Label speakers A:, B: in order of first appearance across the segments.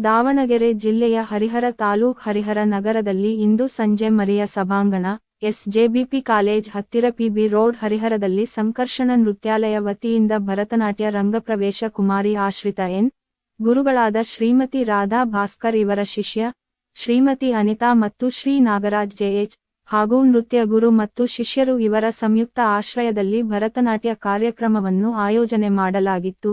A: ದಾವಣಗೆರೆ ಜಿಲ್ಲೆಯ ಹರಿಹರ ತಾಲೂಕ್ ಹರಿಹರ ನಗರದಲ್ಲಿ ಇಂದು ಸಂಜೆ ಮರಿಯ ಸಭಾಂಗಣ, ಎಸ್.ಜೆ.ಬಿ.ಪಿ ಕಾಲೇಜ್ ಹತ್ತಿರ ಪಿ.ಬಿ. ರೋಡ್ ಹರಿಹರದಲ್ಲಿ ಸಂಕರ್ಷಣ ನೃತ್ಯಾಲಯ ವತಿಯಿಂದ ಭರತನಾಟ್ಯ ರಂಗಪ್ರವೇಶ ಕುಮಾರಿ ಆಶ್ರಿತ ಎನ್. ಗುರುಗಳಾದ ಶ್ರೀಮತಿ ರಾಧಾ ಭಾಸ್ಕರ್ ಇವರ ಶಿಷ್ಯ, ಶ್ರೀಮತಿ ಅನಿತಾ ಮತ್ತು ಶ್ರೀ ನಾಗರಾಜ್ ಜೆ.ಎಚ್. ಹಾಗೂ ನೃತ್ಯ ಗುರು ಮತ್ತು ಶಿಷ್ಯರು ಇವರ ಸಂಯುಕ್ತ ಆಶ್ರಯದಲ್ಲಿ ಭರತನಾಟ್ಯ ಕಾರ್ಯಕ್ರಮವನ್ನು ಆಯೋಜನೆ ಮಾಡಲಾಗಿತ್ತು.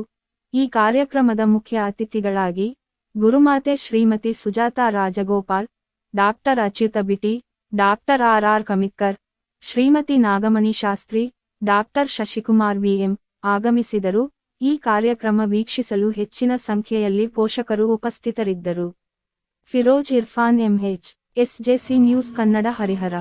A: ಈ ಕಾರ್ಯಕ್ರಮದ ಮುಖ್ಯ ಅತಿಥಿಗಳಾಗಿ ಗುರುಮಾತೆ ಶ್ರೀಮತಿ ಸುಜಾತಾ ರಾಜಗೋಪಾಲ್, ಡಾಕ್ಟರ್ ಅಚ್ಯುತ ಬಿಟಿ, ಡಾಕ್ಟರ್ ಆರ್ ಕಮಿತ್ಕರ್, ಶ್ರೀಮತಿ ನಾಗಮಣಿ ಶಾಸ್ತ್ರಿ, ಡಾಕ್ಟರ್ ಶಶಿಕುಮಾರ್ ವಿ.ಎಂ. ಆಗಮಿಸಿದರು. ಈ ಕಾರ್ಯಕ್ರಮ ವೀಕ್ಷಿಸಲು ಹೆಚ್ಚಿನ ಸಂಖ್ಯೆಯಲ್ಲಿ ಪೋಷಕರು ಉಪಸ್ಥಿತರಿದ್ದರು. ಫಿರೋಜ್ ಇರ್ಫಾನ್ ಎಂ.ಎಚ್. ಎಸ್.ಜೆ.ಸಿ ನ್ಯೂಸ್ ಕನ್ನಡ ಹರಿಹರ.